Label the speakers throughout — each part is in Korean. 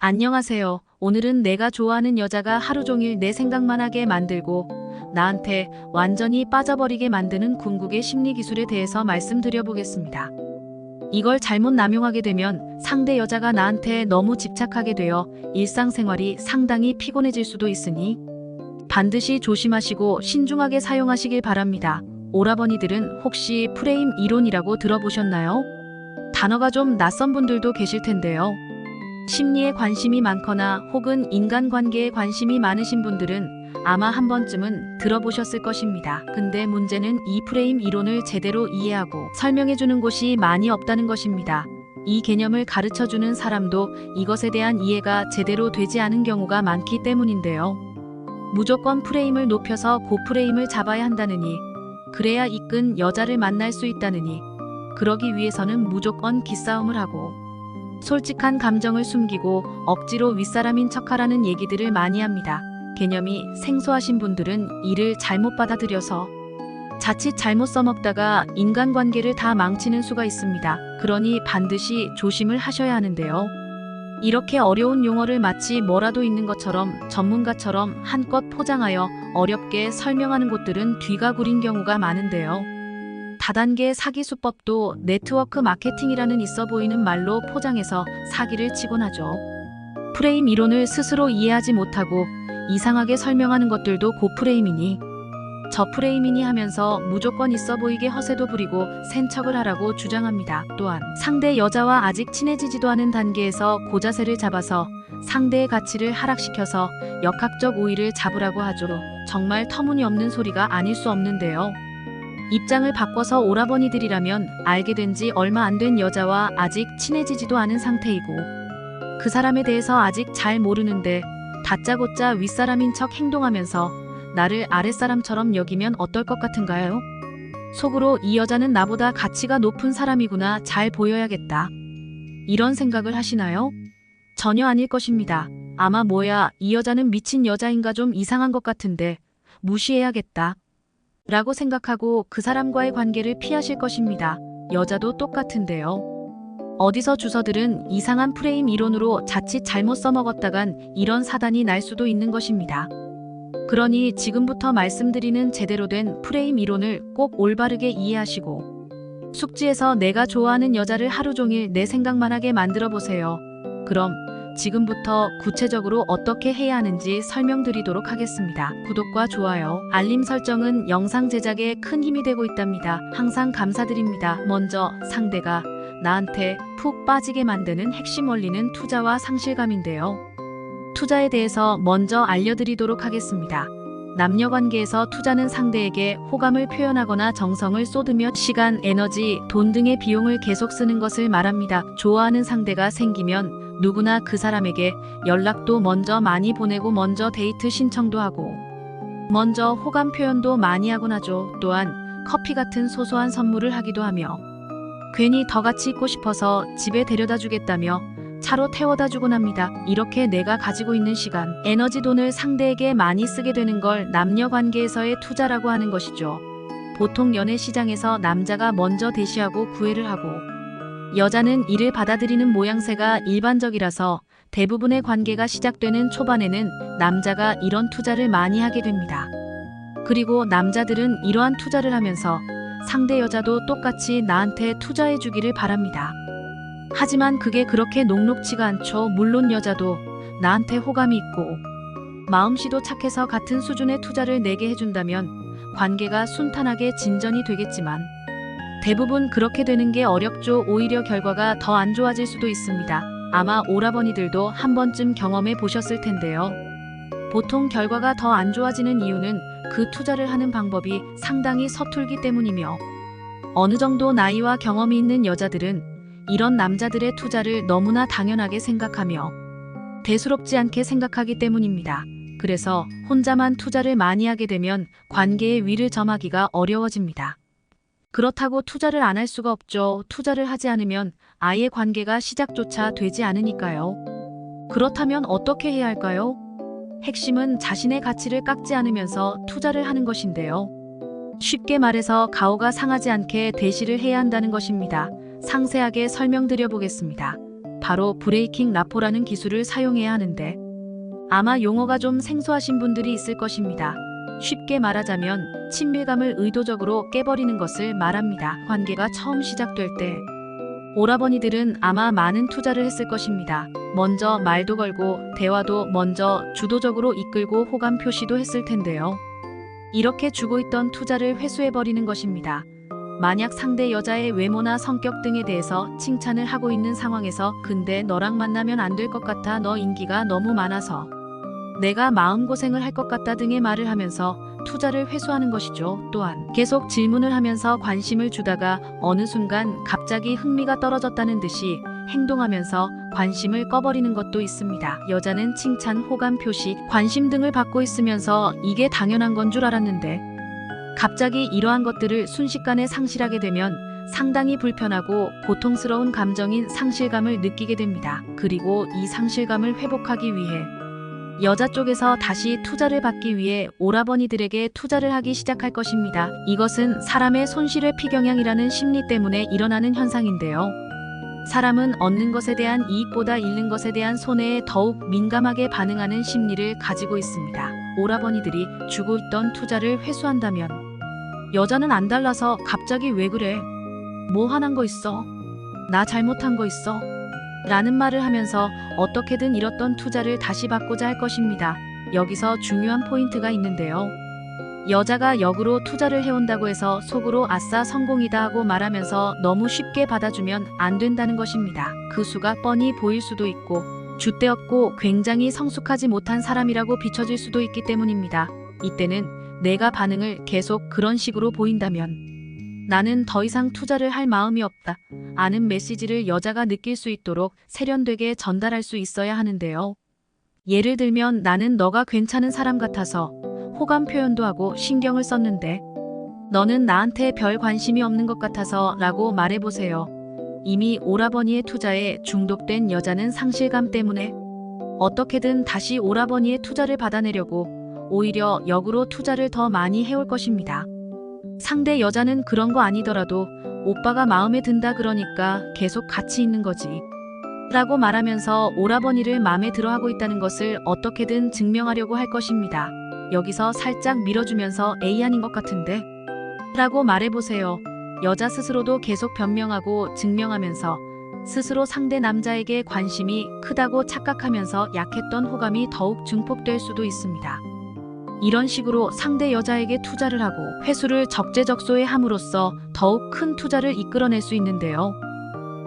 Speaker 1: 안녕하세요. 오늘은 내가 좋아하는 여자가 하루 종일 내 생각만 하게 만들고 나한테 완전히 빠져버리게 만드는 궁극의 심리 기술에 대해서 말씀드려 보겠습니다. 이걸 잘못 남용하게 되면 상대 여자가 나한테 너무 집착하게 되어 일상생활이 상당히 피곤해질 수도 있으니 반드시 조심하시고 신중하게 사용하시길 바랍니다. 오라버니들은 혹시 프레임 이론이라고 들어보셨나요? 단어가 좀 낯선 분들도 계실 텐데요. 심리에 관심이 많거나 혹은 인간관계에 관심이 많으신 분들은 아마 한 번쯤은 들어보셨을 것입니다. 근데 문제는 이 프레임 이론을 제대로 이해하고 설명해주는 곳이 많이 없다는 것입니다. 이 개념을 가르쳐주는 사람도 이것에 대한 이해가 제대로 되지 않은 경우가 많기 때문인데요. 무조건 프레임을 높여서 고프레임을 잡아야 한다느니, 그래야 이끈 여자를 만날 수 있다느니, 그러기 위해서는 무조건 기싸움을 하고 솔직한 감정을 숨기고 억지로 윗사람인 척하라는 얘기들을 많이 합니다. 개념이 생소하신 분들은 이를 잘못 받아들여서 자칫 잘못 써먹다가 인간관계를 다 망치는 수가 있습니다. 그러니 반드시 조심을 하셔야 하는데요. 이렇게 어려운 용어를 마치 뭐라도 있는 것처럼 전문가처럼 한껏 포장하여 어렵게 설명하는 곳들은 뒤가 구린 경우가 많은데요. 다단계 사기 수법도 네트워크 마케팅이라는 있어 보이는 말로 포장해서 사기를 치곤 하죠. 프레임 이론을 스스로 이해하지 못하고 이상하게 설명하는 것들도 고프레임이니 저프레임이니 하면서 무조건 있어 보이게 허세도 부리고 센 척을 하라고 주장합니다. 또한 상대 여자와 아직 친해지지도 않은 단계에서 고자세를 잡아서 상대의 가치를 하락시켜서 역학적 우위를 잡으라고 하죠. 정말 터무니없는 소리가 아닐 수 없는데요. 입장을 바꿔서 오라버니들이라면 알게 된 지 얼마 안 된 여자와 아직 친해지지도 않은 상태이고 그 사람에 대해서 아직 잘 모르는데 다짜고짜 윗사람인 척 행동하면서 나를 아랫사람처럼 여기면 어떨 것 같은가요? 속으로 이 여자는 나보다 가치가 높은 사람이구나, 잘 보여야겠다, 이런 생각을 하시나요? 전혀 아닐 것입니다. 아마 뭐야, 이 여자는 미친 여자인가, 좀 이상한 것 같은데 무시해야겠다 라고 생각하고 그 사람과의 관계를 피하실 것입니다. 여자도 똑같은데요. 어디서 주서들은 이상한 프레임 이론으로 자칫 잘못 써먹었다간 이런 사단이 날 수도 있는 것입니다. 그러니 지금부터 말씀드리는 제대로 된 프레임 이론을 꼭 올바르게 이해하시고 숙지해서 내가 좋아하는 여자를 하루 종일 내 생각만 하게 만들어 보세요. 그럼 지금부터 구체적으로 어떻게 해야 하는지 설명드리도록 하겠습니다. 구독과 좋아요, 알림 설정은 영상 제작에 큰 힘이 되고 있답니다. 항상 감사드립니다. 먼저 상대가 나한테 푹 빠지게 만드는 핵심 원리는 투자와 상실감인데요. 투자에 대해서 먼저 알려드리도록 하겠습니다. 남녀관계에서 투자는 상대에게 호감을 표현하거나 정성을 쏟으며 시간, 에너지, 돈 등의 비용을 계속 쓰는 것을 말합니다. 좋아하는 상대가 생기면 누구나 그 사람에게 연락도 먼저 많이 보내고 먼저 데이트 신청도 하고 먼저 호감 표현도 많이 하곤 하죠. 또한 커피 같은 소소한 선물을 하기도 하며 괜히 더 같이 있고 싶어서 집에 데려다 주겠다며 차로 태워다 주곤 합니다. 이렇게 내가 가지고 있는 시간, 에너지, 돈을 상대에게 많이 쓰게 되는 걸 남녀관계에서의 투자라고 하는 것이죠. 보통 연애 시장에서 남자가 먼저 대시하고 구애를 하고 여자는 이를 받아들이는 모양새가 일반적이라서 대부분의 관계가 시작되는 초반에는 남자가 이런 투자를 많이 하게 됩니다. 그리고 남자들은 이러한 투자를 하면서 상대 여자도 똑같이 나한테 투자해 주기를 바랍니다. 하지만 그게 그렇게 녹록치가 않죠. 물론 여자도 나한테 호감이 있고 마음씨도 착해서 같은 수준의 투자를 내게 해준다면 관계가 순탄하게 진전이 되겠지만 대부분 그렇게 되는 게 어렵죠. 오히려 결과가 더 안 좋아질 수도 있습니다. 아마 오라버니들도 한 번쯤 경험해 보셨을 텐데요. 보통 결과가 더 안 좋아지는 이유는 그 투자를 하는 방법이 상당히 서툴기 때문이며 어느 정도 나이와 경험이 있는 여자들은 이런 남자들의 투자를 너무나 당연하게 생각하며 대수롭지 않게 생각하기 때문입니다. 그래서 혼자만 투자를 많이 하게 되면 관계의 위를 점하기가 어려워집니다. 그렇다고 투자를 안 할 수가 없죠. 투자를 하지 않으면 아예 관계가 시작조차 되지 않으니까요. 그렇다면 어떻게 해야 할까요? 핵심은 자신의 가치를 깎지 않으면서 투자를 하는 것인데요. 쉽게 말해서 가오가 상하지 않게 대시를 해야 한다는 것입니다. 상세하게 설명드려 보겠습니다. 바로 브레이킹 라포라는 기술을 사용해야 하는데 아마 용어가 좀 생소하신 분들이 있을 것입니다. 쉽게 말하자면 친밀감을 의도적으로 깨버리는 것을 말합니다. 관계가 처음 시작될 때 오라버니들은 아마 많은 투자를 했을 것입니다. 먼저 말도 걸고 대화도 먼저 주도적으로 이끌고 호감 표시도 했을 텐데요. 이렇게 주고 있던 투자를 회수해버리는 것입니다. 만약 상대 여자의 외모나 성격 등에 대해서 칭찬을 하고 있는 상황에서 근데 너랑 만나면 안 될 것 같아, 너 인기가 너무 많아서 내가 마음고생을 할 것 같다 등의 말을 하면서 투자를 회수하는 것이죠. 또한 계속 질문을 하면서 관심을 주다가 어느 순간 갑자기 흥미가 떨어졌다는 듯이 행동하면서 관심을 꺼버리는 것도 있습니다. 여자는 칭찬, 호감 표시, 관심 등을 받고 있으면서 이게 당연한 건 줄 알았는데 갑자기 이러한 것들을 순식간에 상실하게 되면 상당히 불편하고 고통스러운 감정인 상실감을 느끼게 됩니다. 그리고 이 상실감을 회복하기 위해 여자 쪽에서 다시 투자를 받기 위해 오라버니들에게 투자를 하기 시작할 것입니다. 이것은 사람의 손실회피경향이라는 심리 때문에 일어나는 현상인데요. 사람은 얻는 것에 대한 이익보다 잃는 것에 대한 손해에 더욱 민감하게 반응하는 심리를 가지고 있습니다. 오라버니들이 주고 있던 투자를 회수한다면 여자는 안 달라서 갑자기 왜 그래? 뭐 화난 거 있어? 나 잘못한 거 있어? 라는 말을 하면서 어떻게든 잃었던 투자를 다시 받고자 할 것입니다. 여기서 중요한 포인트가 있는데요. 여자가 역으로 투자를 해온다고 해서 속으로 아싸 성공이다 하고 말하면서 너무 쉽게 받아주면 안 된다는 것입니다. 그 수가 뻔히 보일 수도 있고 줏대없고 굉장히 성숙하지 못한 사람이라고 비춰질 수도 있기 때문입니다. 이때는 내가 반응을 계속 그런 식으로 보인다면 나는 더 이상 투자를 할 마음이 없다 아는 메시지를 여자가 느낄 수 있도록 세련되게 전달할 수 있어야 하는데요. 예를 들면 나는 너가 괜찮은 사람 같아서 호감 표현도 하고 신경을 썼는데 너는 나한테 별 관심이 없는 것 같아서 라고 말해보세요. 이미 오라버니의 투자에 중독된 여자는 상실감 때문에 어떻게든 다시 오라버니의 투자를 받아내려고 오히려 역으로 투자를 더 많이 해올 것입니다. 상대 여자는 그런 거 아니더라도 오빠가 마음에 든다 그러니까 계속 같이 있는 거지 라고 말하면서 오라버니를 마음에 들어하고 있다는 것을 어떻게든 증명하려고 할 것입니다. 여기서 살짝 밀어주면서 에이 아닌 것 같은데? 라고 말해보세요. 여자 스스로도 계속 변명하고 증명하면서 스스로 상대 남자에게 관심이 크다고 착각하면서 약했던 호감이 더욱 증폭될 수도 있습니다. 이런 식으로 상대 여자에게 투자를 하고 회수를 적재적소에 함으로써 더욱 큰 투자를 이끌어낼 수 있는데요.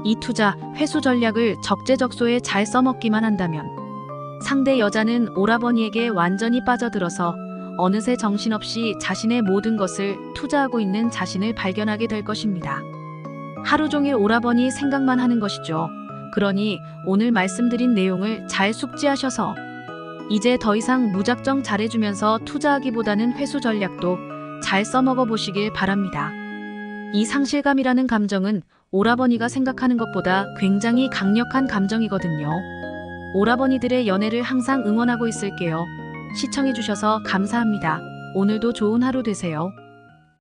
Speaker 1: 이 투자, 회수 전략을 적재적소에 잘 써먹기만 한다면 상대 여자는 오라버니에게 완전히 빠져들어서 어느새 정신없이 자신의 모든 것을 투자하고 있는 자신을 발견하게 될 것입니다. 하루 종일 오라버니 생각만 하는 것이죠. 그러니 오늘 말씀드린 내용을 잘 숙지하셔서 이제 더 이상 무작정 잘해주면서 투자하기보다는 회수 전략도 잘 써먹어 보시길 바랍니다. 이 상실감이라는 감정은 오라버니가 생각하는 것보다 굉장히 강력한 감정이거든요. 오라버니들의 연애를 항상 응원하고 있을게요. 시청해주셔서 감사합니다. 오늘도 좋은 하루 되세요.